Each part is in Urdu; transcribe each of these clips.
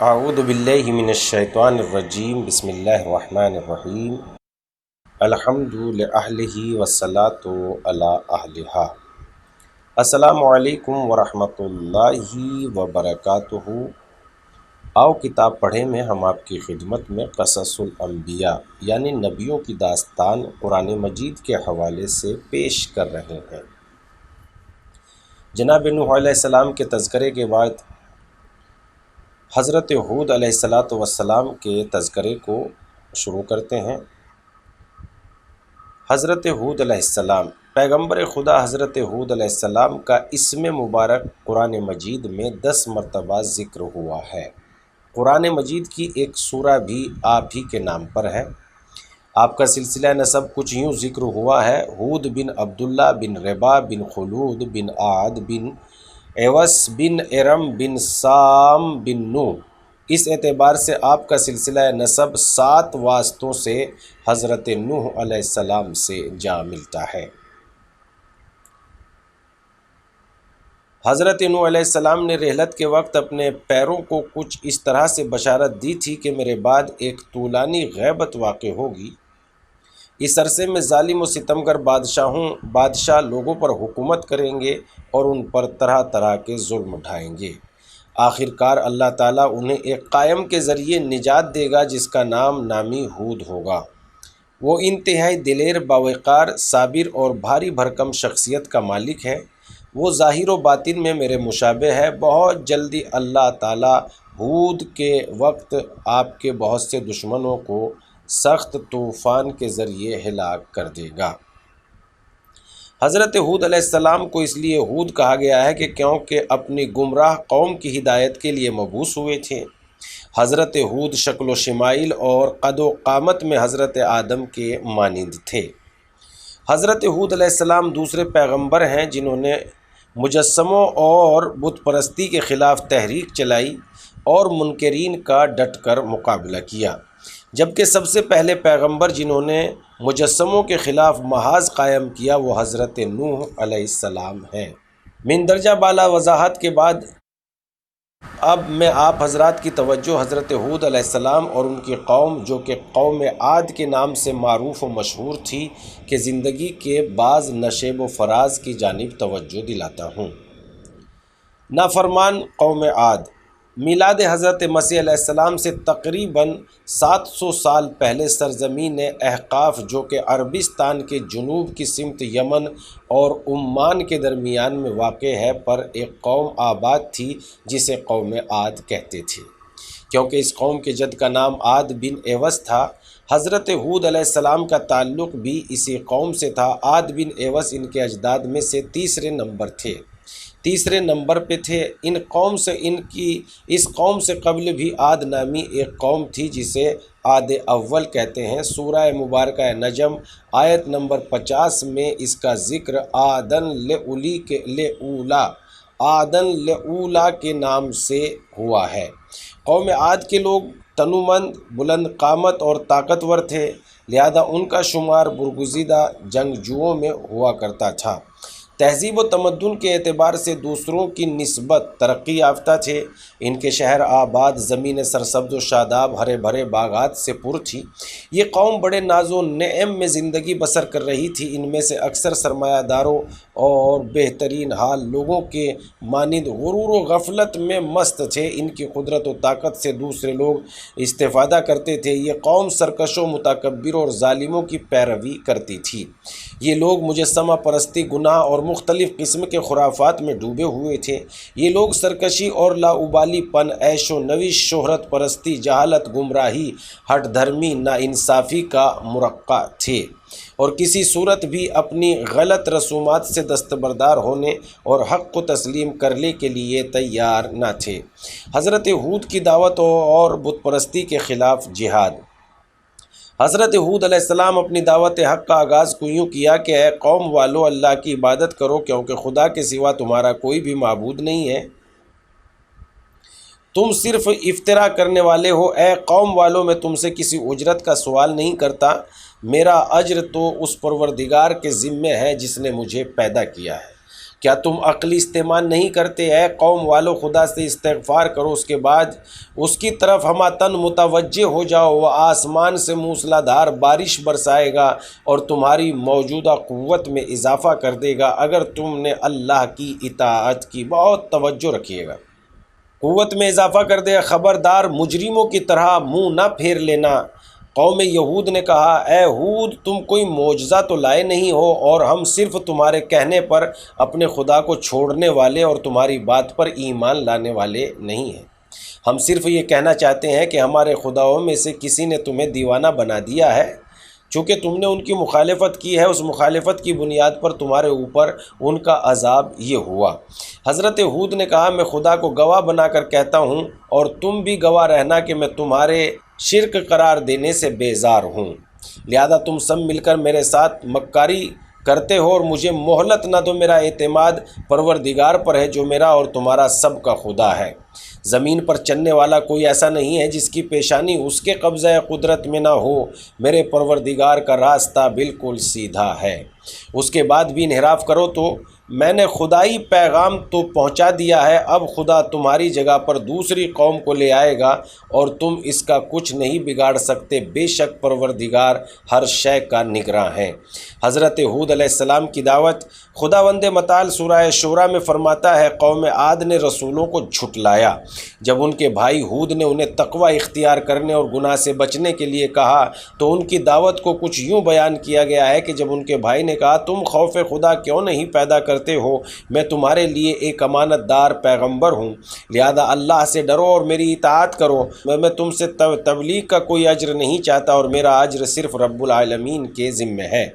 اعوذ باللہ من الشیطان الرجیم بسم اللہ الرحمن الرحیم الحمد لأہلہ والصلاۃ علی اہلہا۔ السلام علیکم ورحمۃ اللہ وبرکاتہ۔ آؤ کتاب پڑھیں میں ہم آپ کی خدمت میں قصص الانبیاء یعنی نبیوں کی داستان قرآن مجید کے حوالے سے پیش کر رہے ہیں۔ جناب نوح علیہ السلام کے تذکرے کے بعد حضرت ہود علیہ السلام کے تذکرے کو شروع کرتے ہیں۔ حضرت ہود علیہ السلام پیغمبر خدا حضرت ہود علیہ السلام کا اسم مبارک قرآن مجید میں 10 مرتبہ ذکر ہوا ہے۔ قرآن مجید کی ایک سورہ بھی آپ ہی کے نام پر ہے۔ آپ کا سلسلہ نسب کچھ یوں ذکر ہوا ہے: ہود بن عبداللہ بن ربا بن خلود بن عاد بن ایوس بن ارم بن سام بن نوح۔ اس اعتبار سے آپ کا سلسلہ نسب 7 واسطوں سے حضرت نوح علیہ السلام سے جا ملتا ہے۔ حضرت نوح علیہ السلام نے رحلت کے وقت اپنے پیروں کو کچھ اس طرح سے بشارت دی تھی کہ میرے بعد ایک طولانی غیبت واقع ہوگی۔ اس عرصے میں ظالم و ستمگر بادشاہ لوگوں پر حکومت کریں گے اور ان پر طرح طرح کے ظلم اٹھائیں گے۔ آخر کار اللہ تعالیٰ انہیں ایک قائم کے ذریعے نجات دے گا جس کا نام نامی ہود ہوگا۔ وہ انتہائی دلیر، باوقار، صابر اور بھاری بھرکم شخصیت کا مالک ہے۔ وہ ظاہر و باطن میں میرے مشابہ ہے۔ بہت جلدی اللہ تعالیٰ ہود کے وقت آپ کے بہت سے دشمنوں کو سخت طوفان کے ذریعے ہلاک کر دے گا۔ حضرت ہود علیہ السلام کو اس لیے ہود کہا گیا ہے کہ کیونکہ اپنی گمراہ قوم کی ہدایت کے لیے مبعوث ہوئے تھے۔ حضرت ہود شکل و شمائل اور قد و قامت میں حضرت آدم کے مانند تھے۔ حضرت ہود علیہ السلام دوسرے پیغمبر ہیں جنہوں نے مجسموں اور بت پرستی کے خلاف تحریک چلائی اور منکرین کا ڈٹ کر مقابلہ کیا، جبکہ سب سے پہلے پیغمبر جنہوں نے مجسموں کے خلاف محاذ قائم کیا وہ حضرت نوح علیہ السلام ہیں۔ مندرجہ بالا وضاحت کے بعد اب میں آپ حضرات کی توجہ حضرت ہود علیہ السلام اور ان کی قوم جو کہ قوم عاد کے نام سے معروف و مشہور تھی کہ زندگی کے بعض نشیب و فراز کی جانب توجہ دلاتا ہوں۔ نافرمان قوم عاد میلاد حضرت مسیح علیہ السلام سے تقریباً 700 سال پہلے سرزمین احقاف جو کہ عربستان کے جنوب کی سمت یمن اور عمان کے درمیان میں واقع ہے پر ایک قوم آباد تھی جسے قوم عاد کہتے تھے، کیونکہ اس قوم کے جد کا نام عاد بن ایوس تھا۔ حضرت ہود علیہ السلام کا تعلق بھی اسی قوم سے تھا۔ عاد بن ایوس ان کے اجداد میں سے تیسرے نمبر پہ تھے۔ اس قوم سے قبل بھی عاد نامی ایک قوم تھی جسے عاد اول کہتے ہیں۔ سورہ مبارکہ نجم آیت نمبر 50 میں اس کا ذکر عادن لعولا کے نام سے ہوا ہے۔ قوم عاد کے لوگ تنومند، بلند قامت اور طاقتور تھے، لہذا ان کا شمار برگزیدہ جنگجوؤں میں ہوا کرتا تھا۔ تہذیب و تمدن کے اعتبار سے دوسروں کی نسبت ترقی یافتہ تھے۔ ان کے شہر آباد، زمین سرسبز و شاداب، ہرے بھرے باغات سے پر تھی۔ یہ قوم بڑے ناز و نعم میں زندگی بسر کر رہی تھی۔ ان میں سے اکثر سرمایہ داروں اور بہترین حال لوگوں کے مانند غرور و غفلت میں مست تھے۔ ان کی قدرت و طاقت سے دوسرے لوگ استفادہ کرتے تھے۔ یہ قوم سرکشوں، متکبروں اور ظالموں کی پیروی کرتی تھی۔ یہ لوگ مجسمہ پرستی، گناہ اور مختلف قسم کے خرافات میں ڈوبے ہوئے تھے۔ یہ لوگ سرکشی اور لاابالی پن، عیش و نوش، شہرت پرستی، جہالت، گمراہی، ہٹ دھرمی، ناانصافی کا مرقع تھے اور کسی صورت بھی اپنی غلط رسومات سے دستبردار ہونے اور حق کو تسلیم کرنے کے لیے تیار نہ تھے۔ حضرت ہود کی دعوت اور بت پرستی کے خلاف جہاد۔ حضرت ہود علیہ السلام اپنی دعوت حق کا آغاز یوں کیا کہ اے قوم والو، اللہ کی عبادت کرو کیونکہ خدا کے سوا تمہارا کوئی بھی معبود نہیں ہے، تم صرف افطرا کرنے والے ہو۔ اے قوم والو، میں تم سے کسی اجرت کا سوال نہیں کرتا، میرا اجر تو اس پروردگار کے ذمے ہے جس نے مجھے پیدا کیا ہے۔ کیا تم عقل استعمال نہیں کرتے؟ اے قوم والو، خدا سے استغفار کرو، اس کے بعد اس کی طرف ہمہ متوجہ ہو جاؤ۔ وہ آسمان سے موسلادھار بارش برسائے گا اور تمہاری موجودہ قوت میں اضافہ کر دے گا اگر تم نے اللہ کی اطاعت کی۔ بہت توجہ رکھیے گا، قوت میں اضافہ کر دے گا۔ خبردار مجرموں کی طرح منہ نہ پھیر لینا۔ قوم یہود نے کہا، اے ہود، تم کوئی معجزہ تو لائے نہیں ہو، اور ہم صرف تمہارے کہنے پر اپنے خدا کو چھوڑنے والے اور تمہاری بات پر ایمان لانے والے نہیں ہیں۔ ہم صرف یہ کہنا چاہتے ہیں کہ ہمارے خداؤں میں سے کسی نے تمہیں دیوانہ بنا دیا ہے۔ چونکہ تم نے ان کی مخالفت کی ہے، اس مخالفت کی بنیاد پر تمہارے اوپر ان کا عذاب یہ ہوا۔ حضرت ہود نے کہا، میں خدا کو گواہ بنا کر کہتا ہوں اور تم بھی گواہ رہنا کہ میں تمہارے شرک قرار دینے سے بیزار ہوں، لہذا تم سب مل کر میرے ساتھ مکاری کرتے ہو اور مجھے مہلت نہ دو۔ میرا اعتماد پروردگار پر ہے جو میرا اور تمہارا سب کا خدا ہے۔ زمین پر چلنے والا کوئی ایسا نہیں ہے جس کی پیشانی اس کے قبضہ قدرت میں نہ ہو۔ میرے پروردگار کا راستہ بالکل سیدھا ہے۔ اس کے بعد بھی انحراف کرو تو میں نے خدائی پیغام تو پہنچا دیا ہے، اب خدا تمہاری جگہ پر دوسری قوم کو لے آئے گا اور تم اس کا کچھ نہیں بگاڑ سکتے۔ بے شک پروردگار ہر شے کا نگراں ہے۔ حضرت ہود علیہ السلام کی دعوت۔ خداوند متعال سورہ شعراء میں فرماتا ہے، قوم عاد نے رسولوں کو جھٹلایا۔ جب ان کے بھائی ہود نے انہیں تقوی اختیار کرنے اور گناہ سے بچنے کے لیے کہا تو ان کی دعوت کو کچھ یوں بیان کیا گیا ہے کہ جب ان کے بھائی نے کہا، تم خوف خدا کیوں نہیں پیدا کرتے ہو؟ میں تمہارے لیے ایک امانت دار پیغمبر ہوں، لہذا اللہ سے ڈرو اور میری اطاعت کرو۔ میں تم سے تبلیغ کا کوئی اجر نہیں چاہتا اور میرا اجر صرف رب العالمین کے ذمہ ہے۔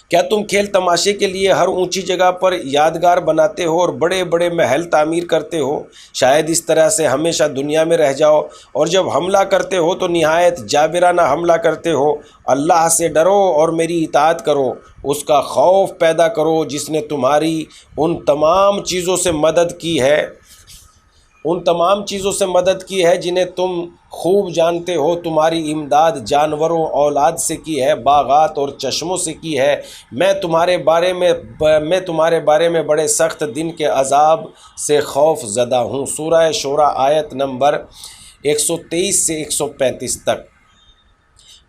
کیا تم کھیل تماشے کے لیے ہر اونچی جگہ پر یادگار بناتے ہو اور بڑے بڑے محل تعمیر کرتے ہو؟ شاید اس طرح سے ہمیشہ دنیا میں رہ جاؤ، اور جب حملہ کرتے ہو تو نہایت جابرانہ حملہ کرتے ہو۔ اللہ سے ڈرو اور میری اطاعت کرو، اس کا خوف پیدا کرو جس نے تمہاری ان تمام چیزوں سے مدد کی ہے جنہیں تم خوب جانتے ہو۔ تمہاری امداد جانوروں اولاد سے کی ہے، باغات اور چشموں سے کی ہے۔ میں تمہارے بارے میں بڑے سخت دن کے عذاب سے خوف زدہ ہوں۔ سورہ شعراء آیت نمبر 123 سے 135 تک۔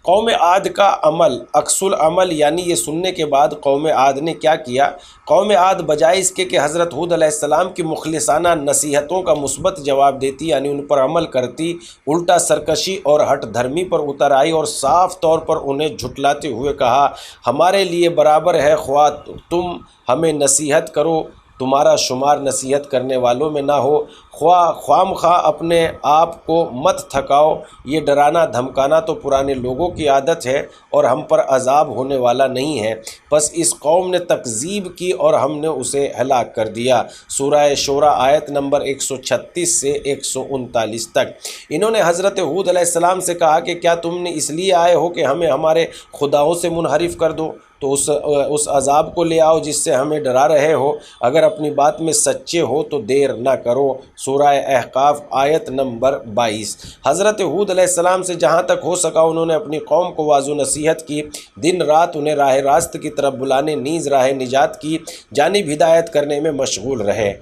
قوم عاد کا عمل، عکس العمل، یعنی یہ سننے کے بعد قوم عاد نے کیا کیا؟ قوم عاد بجائے اس کے کہ حضرت ہود علیہ السلام کی مخلصانہ نصیحتوں کا مثبت جواب دیتی، یعنی ان پر عمل کرتی، الٹا سرکشی اور ہٹ دھرمی پر اتر آئی اور صاف طور پر انہیں جھٹلاتے ہوئے کہا، ہمارے لیے برابر ہے خواہ تم ہمیں نصیحت کرو، تمہارا شمار نصیحت کرنے والوں میں نہ ہو، خواہ مخواہ اپنے آپ کو مت تھکاؤ۔ یہ ڈرانا دھمکانا تو پرانے لوگوں کی عادت ہے اور ہم پر عذاب ہونے والا نہیں ہے۔ بس اس قوم نے تکذیب کی اور ہم نے اسے ہلاک کر دیا۔ سورہ شعراء آیت نمبر 136 سے 139 تک۔ انہوں نے حضرت ہود علیہ السلام سے کہا کہ کیا تم نے اس لیے آئے ہو کہ ہمیں ہمارے خداؤں سے منحرف کر دو؟ تو اس عذاب کو لے آؤ جس سے ہمیں ڈرا رہے ہو۔ اگر اپنی بات میں سچے ہو تو دیر نہ کرو۔ سورہ احقاف آیت نمبر 22۔ حضرت ہود علیہ السلام سے جہاں تک ہو سکا انہوں نے اپنی قوم کو واضح نصیحت کی، دن رات انہیں راہ راست کی طرف بلانے، نیز راہ نجات کی جانب ہدایت کرنے میں مشغول رہے۔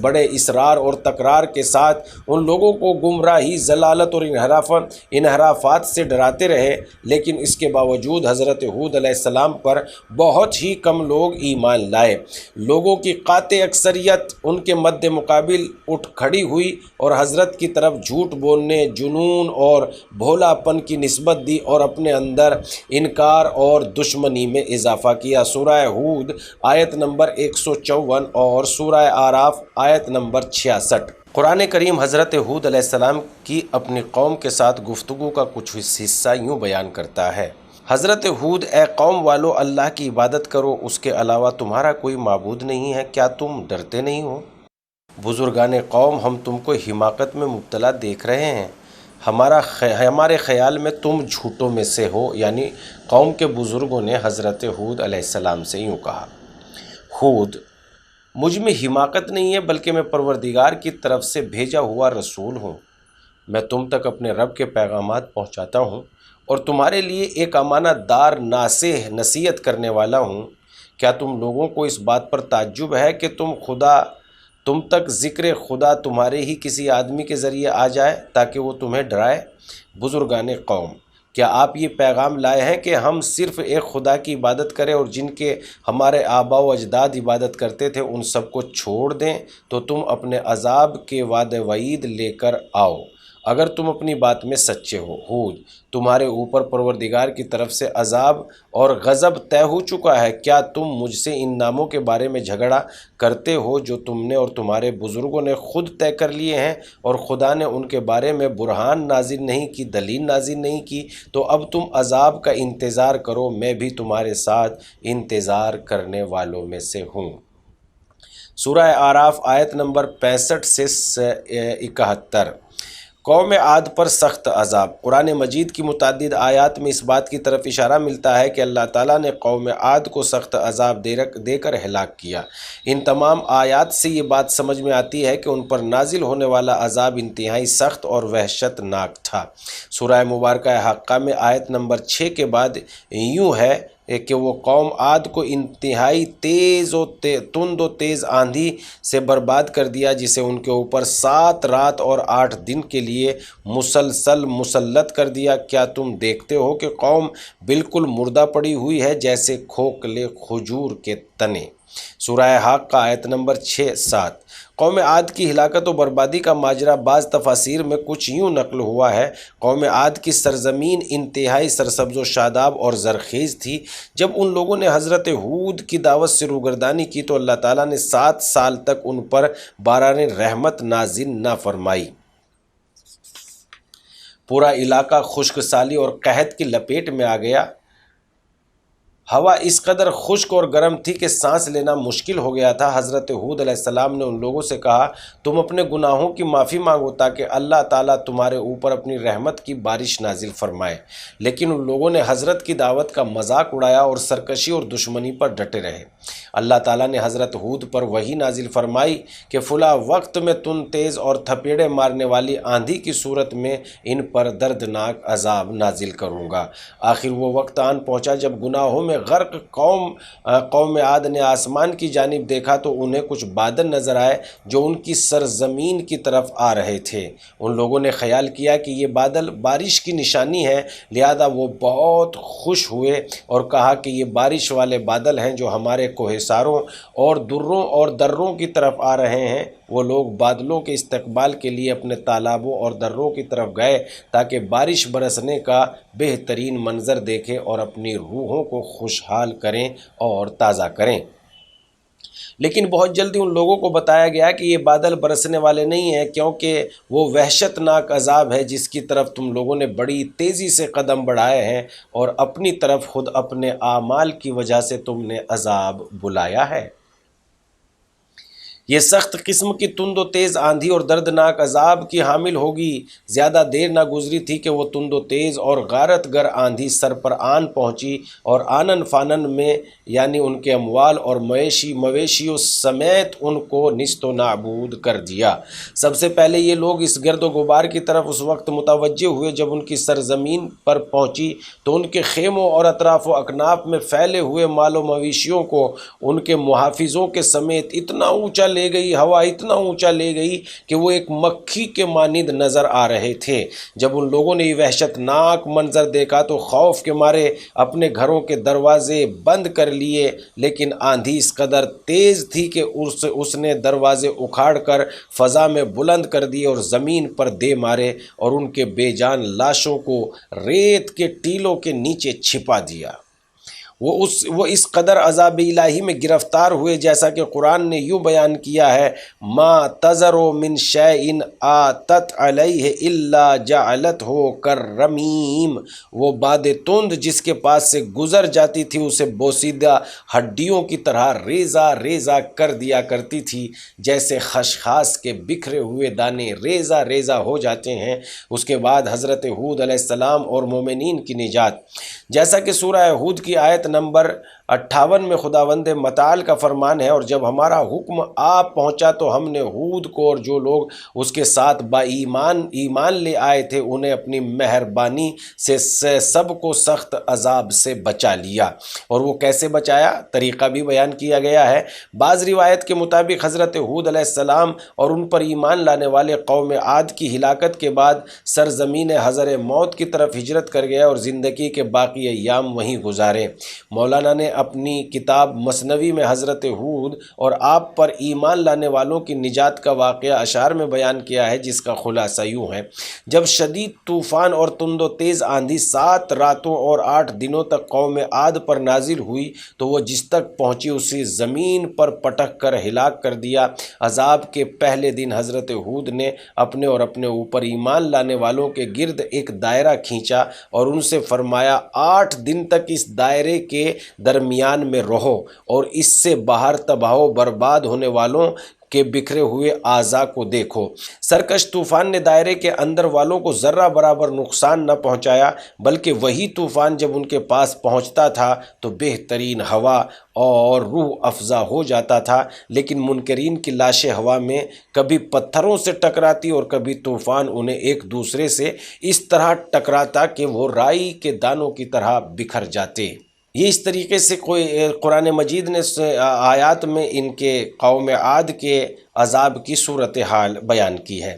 بڑے اصرار اور تکرار کے ساتھ ان لوگوں کو گمراہی، ضلالت اور انحرافات سے ڈراتے رہے، لیکن اس کے باوجود حضرت ہود علیہ السلام پر بہت ہی کم لوگ ایمان لائے۔ لوگوں کی قاطع اکثریت ان کے مد مقابل اٹھ کھڑی ہوئی اور حضرت کی طرف جھوٹ بولنے، جنون اور بھولا پن کی نسبت دی اور اپنے اندر انکار اور دشمنی میں اضافہ کیا۔ سورہ ہود آیت نمبر 154 اور سورہ اعراف آیت نمبر 66۔ قرآن کریم حضرت ہود علیہ السلام کی اپنی قوم کے ساتھ گفتگو کا کچھ حصہ یوں بیان کرتا ہے۔ حضرت ہود، اے قوم والو، اللہ کی عبادت کرو، اس کے علاوہ تمہارا کوئی معبود نہیں ہے، کیا تم ڈرتے نہیں ہو؟ بزرگان قوم، ہم تم کو حماقت میں مبتلا دیکھ رہے ہیں، ہمارے خیال میں تم جھوٹوں میں سے ہو۔ یعنی قوم کے بزرگوں نے حضرت ہود علیہ السلام سے یوں کہا، ہود، مجھ میں حماقت نہیں ہے بلکہ میں پروردگار کی طرف سے بھیجا ہوا رسول ہوں۔ میں تم تک اپنے رب کے پیغامات پہنچاتا ہوں اور تمہارے لیے ایک امانت دار ناصح نصیحت کرنے والا ہوں۔ کیا تم لوگوں کو اس بات پر تعجب ہے کہ تم تک ذکر خدا تمہارے ہی کسی آدمی کے ذریعے آ جائے تاکہ وہ تمہیں ڈرائے؟ بزرگان قوم، کیا آپ یہ پیغام لائے ہیں کہ ہم صرف ایک خدا کی عبادت کریں اور جن کے ہمارے آباء و اجداد عبادت کرتے تھے ان سب کو چھوڑ دیں؟ تو تم اپنے عذاب کے وعد وعید لے کر آؤ اگر تم اپنی بات میں سچے ہو۔ ہود، تمہارے اوپر پروردگار کی طرف سے عذاب اور غضب طے ہو چکا ہے۔ کیا تم مجھ سے ان ناموں کے بارے میں جھگڑا کرتے ہو جو تم نے اور تمہارے بزرگوں نے خود طے کر لیے ہیں، اور خدا نے ان کے بارے میں برہان نازل نہیں کی، دلیل نازل نہیں کی؟ تو اب تم عذاب کا انتظار کرو، میں بھی تمہارے ساتھ انتظار کرنے والوں میں سے ہوں۔ سورہ اعراف آیت نمبر 65 سے 71۔ قوم عاد پر سخت عذاب۔ قرآن مجید کی متعدد آیات میں اس بات کی طرف اشارہ ملتا ہے کہ اللہ تعالیٰ نے قوم عاد کو سخت عذاب دے کر ہلاک کیا۔ ان تمام آیات سے یہ بات سمجھ میں آتی ہے کہ ان پر نازل ہونے والا عذاب انتہائی سخت اور وحشت ناک تھا۔ سورہ مبارکہ حقہ میں آیت نمبر 6 کے بعد یوں ہے کہ وہ قوم عاد کو انتہائی تند و تیز آندھی سے برباد کر دیا، جسے ان کے اوپر 7 رات اور 8 دن کے لیے مسلسل مسلط کر دیا۔ کیا تم دیکھتے ہو کہ قوم بالکل مردہ پڑی ہوئی ہے جیسے کھوکھلے کھجور کے تنے؟ سورہ حاقہ آیت نمبر 6-7۔ قوم عاد کی ہلاکت و بربادی کا ماجرا بعض تفاسیر میں کچھ یوں نقل ہوا ہے۔ قوم عاد کی سرزمین انتہائی سرسبز و شاداب اور زرخیز تھی۔ جب ان لوگوں نے حضرت ہود کی دعوت سے روگردانی کی تو اللہ تعالیٰ نے 7 سال تک ان پر باران رحمت نازل نہ فرمائی۔ پورا علاقہ خشک سالی اور قحط کی لپیٹ میں آ گیا۔ ہوا اس قدر خشک اور گرم تھی کہ سانس لینا مشکل ہو گیا تھا۔ حضرت ہود علیہ السلام نے ان لوگوں سے کہا، تم اپنے گناہوں کی معافی مانگو تاکہ اللہ تعالیٰ تمہارے اوپر اپنی رحمت کی بارش نازل فرمائے۔ لیکن ان لوگوں نے حضرت کی دعوت کا مذاق اڑایا اور سرکشی اور دشمنی پر ڈٹے رہے۔ اللہ تعالیٰ نے حضرت ہود پر وحی نازل فرمائی کہ فلاں وقت میں تند تیز اور تھپیڑے مارنے والی آندھی کی صورت میں ان پر دردناک عذاب نازل کروں گا۔ آخر وہ وقت آن پہنچا جب گناہوں میں غرق قوم عاد نے آسمان کی جانب دیکھا تو انہیں کچھ بادل نظر آئے جو ان کی سرزمین کی طرف آ رہے تھے۔ ان لوگوں نے خیال کیا کہ یہ بادل بارش کی نشانی ہے، لہذا وہ بہت خوش ہوئے اور کہا کہ یہ بارش والے بادل ہیں جو ہمارے کوہساروں اور دروں اور دروں کی طرف آ رہے ہیں۔ وہ لوگ بادلوں کے استقبال کے لیے اپنے تالابوں اور دروں کی طرف گئے تاکہ بارش برسنے کا بہترین منظر دیکھیں اور اپنی روحوں کو خوشحال کریں اور تازہ کریں۔ لیکن بہت جلدی ان لوگوں کو بتایا گیا کہ یہ بادل برسنے والے نہیں ہیں، کیونکہ وہ وحشت ناک عذاب ہے جس کی طرف تم لوگوں نے بڑی تیزی سے قدم بڑھائے ہیں، اور اپنی طرف خود اپنے اعمال کی وجہ سے تم نے عذاب بلایا ہے۔ یہ سخت قسم کی تند و تیز آندھی اور دردناک عذاب کی حامل ہوگی۔ زیادہ دیر نہ گزری تھی کہ وہ تند و تیز اور غارت گر آندھی سر پر آن پہنچی اور آنن فانن میں یعنی ان کے اموال اور مویشیوں سمیت ان کو نیست و نابود کر دیا۔ سب سے پہلے یہ لوگ اس گرد و غبار کی طرف اس وقت متوجہ ہوئے جب ان کی سرزمین پر پہنچی تو ان کے خیموں اور اطراف و اکناف میں پھیلے ہوئے مال و مویشیوں کو ان کے محافظوں کے سمیت اتنا اونچا لے گئی، ہوا اتنا اونچا لے گئی کہ وہ ایک مکھی کے مانند نظر آ رہے تھے۔ جب ان لوگوں نے یہ وحشت ناک منظر دیکھا تو خوف کے مارے اپنے گھروں کے دروازے بند کر لیے، لیکن آندھی اس قدر تیز تھی کہ اس نے دروازے اکھاڑ کر فضا میں بلند کر دیے اور زمین پر دے مارے اور ان کے بے جان لاشوں کو ریت کے ٹیلوں کے نیچے چھپا دیا۔ وہ اس قدر عذاب الہی میں گرفتار ہوئے جیسا کہ قرآن نے یوں بیان کیا ہے، ما تذر من شیء آتت علیہ الا جعلتہ کالرمیم۔ وہ باد تند جس کے پاس سے گزر جاتی تھی اسے بوسیدہ ہڈیوں کی طرح ریزہ ریزہ کر دیا کرتی تھی، جیسے خشخاش کے بکھرے ہوئے دانے ریزہ ریزہ ہو جاتے ہیں۔ اس کے بعد حضرت ہود علیہ السلام اور مومنین کی نجات، جیسا کہ سورہ ہود کی آیت نمبر 58 میں خداوند متعال کا فرمان ہے، اور جب ہمارا حکم آ پہنچا تو ہم نے ہود کو اور جو لوگ اس کے ساتھ ایمان لے آئے تھے انہیں اپنی مہربانی سے سب کو سخت عذاب سے بچا لیا۔ اور وہ کیسے بچایا، طریقہ بھی بیان کیا گیا ہے۔ بعض روایت کے مطابق حضرت ہود علیہ السلام اور ان پر ایمان لانے والے قوم عاد کی ہلاکت کے بعد سرزمین حضر موت کی طرف ہجرت کر گیا اور زندگی کے باقی ایام وہیں گزارے۔ مولانا نے اپنی کتاب مثنوی میں حضرت ہود اور آپ پر ایمان لانے والوں کی نجات کا واقعہ اشعار میں بیان کیا ہے، جس کا خلاصہ یوں ہے: جب شدید طوفان اور تند و تیز آندھی 7 راتوں اور 8 دنوں تک قوم عاد پر نازل ہوئی تو وہ جس تک پہنچی اسی زمین پر پٹک کر ہلاک کر دیا۔ عذاب کے پہلے دن حضرت ہود نے اپنے اور اپنے اوپر ایمان لانے والوں کے گرد ایک دائرہ کھینچا اور ان سے فرمایا، 8 دن تک اس دائرے کے درمیان میں رہو اور اس سے باہر تباہ و برباد ہونے والوں کے بکھرے ہوئے اعضاء کو دیکھو۔ سرکش طوفان نے دائرے کے اندر والوں کو ذرہ برابر نقصان نہ پہنچایا، بلکہ وہی طوفان جب ان کے پاس پہنچتا تھا تو بہترین ہوا اور روح افزا ہو جاتا تھا، لیکن منکرین کی لاشیں ہوا میں کبھی پتھروں سے ٹکراتی اور کبھی طوفان انہیں ایک دوسرے سے اس طرح ٹکراتا کہ وہ رائی کے دانوں کی طرح بکھر جاتے۔ یہ اس طریقے سے قرآن مجید نے آیات میں ان کے قوم عاد کے عذاب کی صورتحال بیان کی ہے۔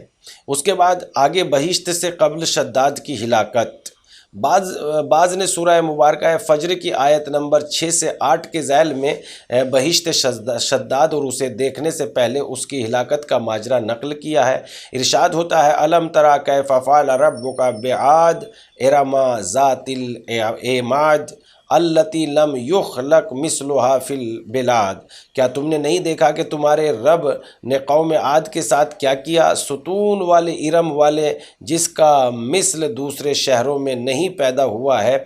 اس کے بعد آگے بہشت سے قبل شداد کی ہلاکت۔ بعض نے سورہ مبارکہ فجر کی آیت نمبر 6 سے 8 کے ذیل میں بہشت شداد اور اسے دیکھنے سے پہلے اس کی ہلاکت کا ماجرا نقل کیا ہے۔ ارشاد ہوتا ہے: الم تری کیف فعل ربک بعاد ارم ذات العماد التی لم یخلق مثلها فی البلاد۔ کیا تم نے نہیں دیکھا کہ تمہارے رب نے قوم عاد کے ساتھ کیا کیا؟ ستون والے ارم والے، جس کا مثل دوسرے شہروں میں نہیں پیدا ہوا ہے۔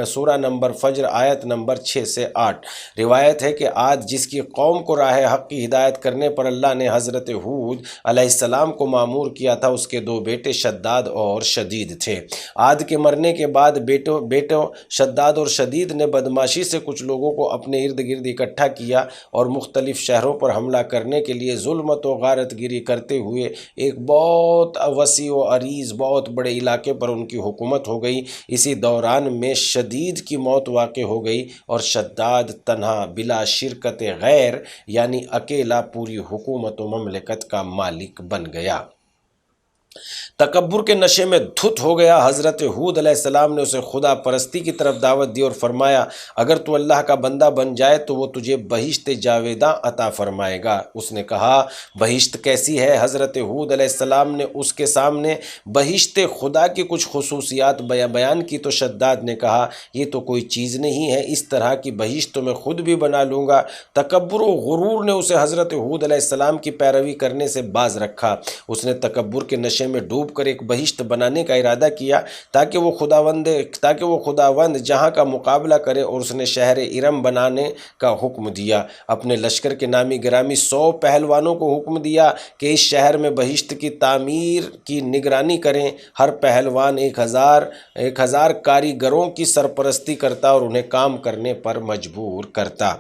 سورہ نمبر فجر آیت نمبر 6 سے 8۔ روایت ہے کہ عاد جس کی قوم کو راہ حق کی ہدایت کرنے پر اللہ نے حضرت ہود علیہ السلام کو مامور کیا تھا، اس کے 2 بیٹے شداد اور شدید تھے۔ عاد کے مرنے کے بعد بیٹوں شداد اور شدید نے بدماشی سے کچھ لوگوں کو اپنے ارد گرد اکٹھا کیا اور مختلف شہروں پر حملہ کرنے کے لیے ظلمت و غارت گیری کرتے ہوئے ایک بہت وسیع و عریض بہت بڑے علاقے پر ان کی حکومت ہو گئی۔ اسی دوران میں شدید کی موت واقع ہو گئی اور شداد تنہا بلا شرکت غیر یعنی اکیلا پوری حکومت و مملکت کا مالک بن گیا۔ تکبر کے نشے میں دھت ہو گیا۔ حضرت ہود علیہ السلام نے اسے خدا پرستی کی طرف دعوت دی اور فرمایا، اگر تو اللہ کا بندہ بن جائے تو وہ تجھے بہشت جاویداں عطا فرمائے گا۔ اس نے کہا، بہشت کیسی ہے؟ حضرت ہود علیہ السلام نے اس کے سامنے بہشت خدا کی کچھ خصوصیات بیان کی تو شداد نے کہا، یہ تو کوئی چیز نہیں ہے، اس طرح کی بہشت تو میں خود بھی بنا لوں گا۔ تکبر و غرور نے اسے حضرت ہود علیہ السلام کی پیروی کرنے سے باز رکھا۔ اس نے تکبر کے نشے میں ڈوب کر ایک بہشت بنانے کا ارادہ کیا تاکہ وہ خداوند جہاں کا مقابلہ کرے، اور اس نے شہر ارم بنانے کا حکم دیا۔ اپنے لشکر کے نامی گرامی 100 پہلوانوں کو حکم دیا کہ اس شہر میں بہشت کی تعمیر کی نگرانی کریں۔ ہر پہلوان 1000 کاریگروں کی سرپرستی کرتا اور انہیں کام کرنے پر مجبور کرتا۔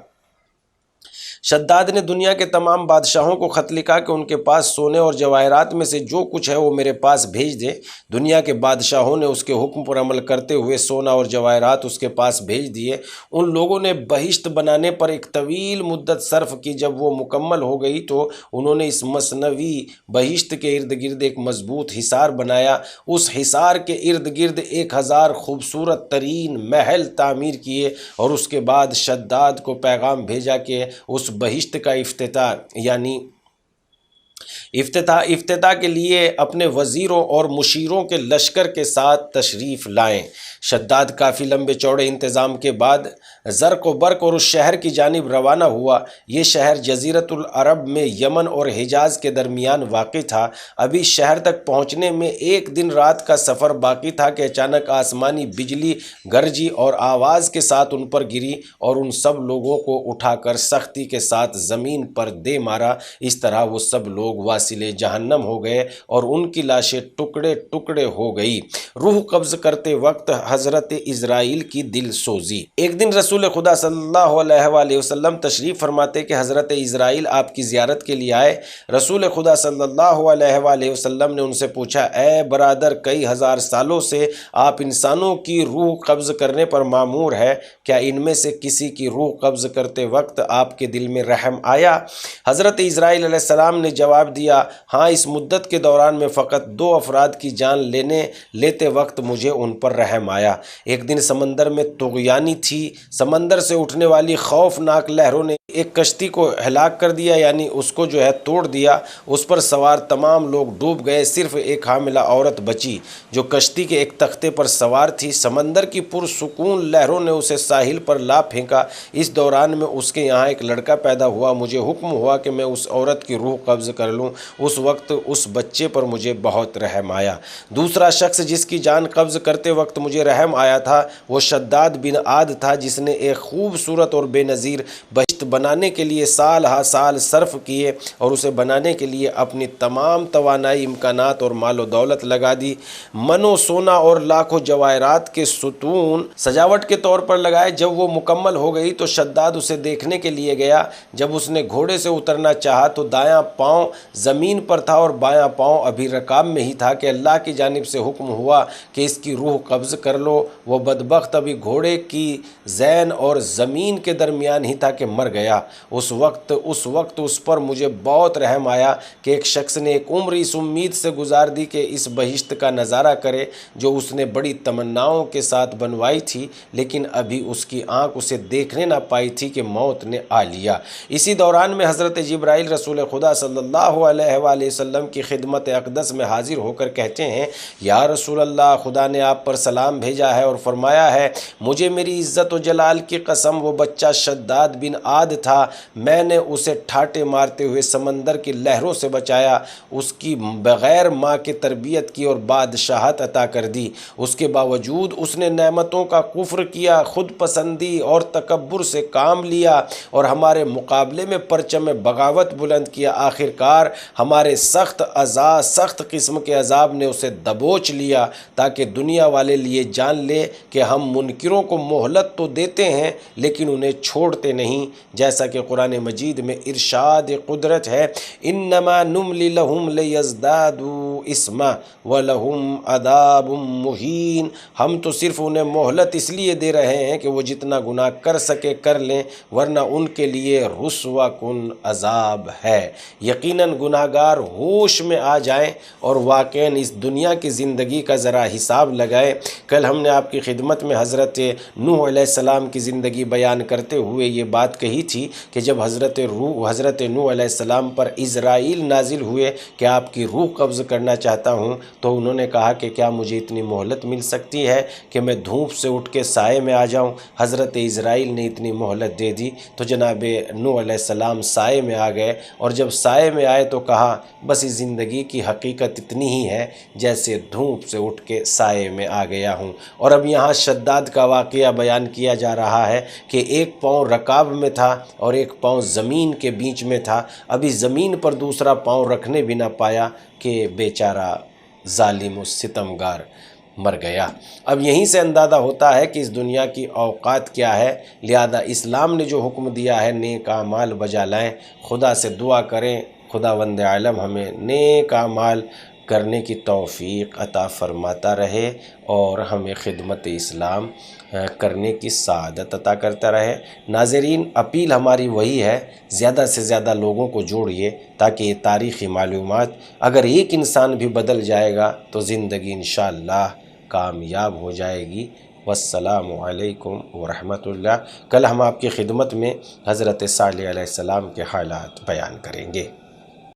شداد نے دنیا کے تمام بادشاہوں کو خط لکھا کہ ان کے پاس سونے اور جواہرات میں سے جو کچھ ہے وہ میرے پاس بھیج دیں۔ دنیا کے بادشاہوں نے اس کے حکم پر عمل کرتے ہوئے سونا اور جواہرات اس کے پاس بھیج دیے۔ ان لوگوں نے بہشت بنانے پر ایک طویل مدت صرف کی۔ جب وہ مکمل ہو گئی تو انہوں نے اس مثنوی بہشت کے ارد گرد ایک مضبوط حصار بنایا۔ اس حصار کے ارد گرد 1000 خوبصورت ترین محل تعمیر کیے اور اس کے بعد شداد کو پیغام بھیجا کہ اس بہشت کا افتتاح کے لیے اپنے وزیروں اور مشیروں کے لشکر کے ساتھ تشریف لائیں۔ شداد کافی لمبے چوڑے انتظام کے بعد زرق و برق اور اس شہر کی جانب روانہ ہوا۔ یہ شہر جزیرۃ العرب میں یمن اور حجاز کے درمیان واقع تھا۔ ابھی شہر تک پہنچنے میں 1 دن رات کا سفر باقی تھا کہ اچانک آسمانی بجلی گرجی اور آواز کے ساتھ ان پر گری اور ان سب لوگوں کو اٹھا کر سختی کے ساتھ زمین پر دے مارا۔ اس طرح وہ سب لوگ فاصلے جہنم ہو گئے اور ان کی لاشیں ٹکڑے ٹکڑے ہو گئی۔ روح قبض کرتے وقت حضرت اسرائیل کی دل سوزی۔ ایک دن رسول خدا صلی اللہ علیہ وآلہ وسلم تشریف فرماتے کہ حضرت اسرائیل آپ کی زیارت کے لیے آئے۔ رسول خدا صلی اللہ علیہ وآلہ وسلم نے ان سے پوچھا، اے برادر، کئی ہزار سالوں سے آپ انسانوں کی روح قبض کرنے پر مامور ہے، کیا ان میں سے کسی کی روح قبض کرتے وقت آپ کے دل میں رحم آیا؟ حضرت اسرائیل علیہ السلام نے جواب دیا، ہاں، اس مدت کے دوران میں فقط 2 افراد کی جان لیتے وقت مجھے ان پر رحم آیا۔ ایک دن سمندر میں طغیانی تھی، سمندر سے اٹھنے والی خوفناک لہروں نے ایک کشتی کو ہلاک کر دیا، یعنی اس کو توڑ دیا۔ اس پر سوار تمام لوگ ڈوب گئے، صرف ایک حاملہ عورت بچی جو کشتی کے ایک تختے پر سوار تھی۔ سمندر کی پرسکون لہروں نے اسے ساحل پر لا پھینکا۔ اس دوران میں اس کے یہاں ایک لڑکا پیدا ہوا، مجھے حکم ہوا کہ میں اس عورت کی روح قبض کر لوں۔ اس وقت اس بچے پر مجھے بہت رحم آیا۔ دوسرا شخص جس کی جان قبض کرتے وقت مجھے رحم آیا تھا وہ شداد بن عاد تھا، جس نے ایک خوبصورت اور بے نظیر بہشت بنانے کے لیے سال ہا سال صرف کیے اور اسے بنانے کے لیے اپنی تمام توانائی، امکانات اور مال و دولت لگا دی۔ منو سونا اور لاکھوں جواہرات کے ستون سجاوٹ کے طور پر لگائے۔ جب وہ مکمل ہو گئی تو شداد اسے دیکھنے کے لیے گیا۔ جب اس نے گھوڑے سے اترنا چاہا تو دایاں پاؤں زمین پر تھا اور بایاں پاؤں ابھی رکاب میں ہی تھا کہ اللہ کی جانب سے حکم ہوا کہ اس کی روح قبض کر لو۔ وہ بدبخت ابھی گھوڑے کی ذین اور زمین کے درمیان ہی تھا کہ مر گیا۔ اس وقت اس پر مجھے بہت رحم آیا کہ ایک شخص نے ایک عمر اس امید سے گزار دی کہ اس بہشت کا نظارہ کرے جو اس نے بڑی تمناؤں کے ساتھ بنوائی تھی، لیکن ابھی اس کی آنکھ اسے دیکھنے نہ پائی تھی کہ موت نے آ لیا۔ اسی دوران میں حضرت جبرائیل رسول خدا صلی اللہ علیہ وآلہ وسلم کی خدمت اقدس میں حاضر ہو کر کہتے ہیں، یا رسول اللہ، خدا نے آپ پر سلام بھیجا ہے اور فرمایا ہے، مجھے میری عزت و جلال کی قسم، وہ بچہ شداد بن عاد تھا، میں نے اسے ٹھاٹے مارتے ہوئے سمندر کی لہروں سے بچایا، اس کی بغیر ماں کے تربیت کی اور بادشاہت عطا کر دی۔ اس کے باوجود اس نے نعمتوں کا کفر کیا، خود پسندی اور تکبر سے کام لیا اور ہمارے مقابلے میں پرچم بغاوت بلند کیا۔ آخر کار ہمارے سخت قسم کے عذاب نے اسے دبوچ لیا تاکہ دنیا والے لیے جان لے کہ ہم منکروں کو مہلت تو دیتے ہیں لیکن انہیں چھوڑتے نہیں، جیسا کہ قرآن مجید میں ارشاد قدرت ہے، انما نملی لہم لیزدادوا اثما ولہم عذاب مہین۔ ہم تو صرف انہیں مہلت اس لیے دے رہے ہیں کہ وہ جتنا گناہ کر سکے کر لیں، ورنہ ان کے لیے رسوا کن عذاب ہے۔ یقیناً گناہ گار ہوش میں آ جائیں اور واقعاً اس دنیا کی زندگی کا ذرا حساب لگائیں۔ کل ہم نے آپ کی خدمت میں حضرت نوح علیہ السلام کی زندگی بیان کرتے ہوئے یہ بات کہی تھی کہ جب حضرت نوح علیہ السلام پر اسرائیل نازل ہوئے کہ آپ کی روح قبض کرنا چاہتا ہوں، تو انہوں نے کہا کہ کیا مجھے اتنی مہلت مل سکتی ہے کہ میں دھوپ سے اٹھ کے سائے میں آ جاؤں؟ حضرت اسرائیل نے اتنی مہلت دے دی تو جناب نوح علیہ السلام سائے میں آ گئے، اور جب سائے میں آئے تو کہا بس اس زندگی کی حقیقت اتنی ہی ہے جیسے دھوپ سے اٹھ کے سائے میں آ گیا ہوں۔ اور اب یہاں شداد کا واقعہ بیان کیا جا رہا ہے کہ ایک پاؤں رکاب میں تھا اور ایک پاؤں زمین کے بیچ میں تھا، ابھی زمین پر دوسرا پاؤں رکھنے بھی نہ پایا کہ بیچارہ ظالم و ستمگار مر گیا۔ اب یہیں سے اندازہ ہوتا ہے کہ اس دنیا کی اوقات کیا ہے، لہذا اسلام نے جو حکم دیا ہے نیک اعمال بجا لائیں، خدا سے دعا کریں خداوند عالم ہمیں نیک اعمال کرنے کی توفیق عطا فرماتا رہے اور ہمیں خدمت اسلام کرنے کی سعادت عطا کرتا رہے۔ ناظرین، اپیل ہماری وہی ہے، زیادہ سے زیادہ لوگوں کو جوڑیے تاکہ یہ تاریخی معلومات، اگر ایک انسان بھی بدل جائے گا تو زندگی انشاءاللہ کامیاب ہو جائے گی۔ والسلام علیکم ورحمۃ اللہ۔ کل ہم آپ کی خدمت میں حضرت صالح علیہ السلام کے حالات بیان کریں گے۔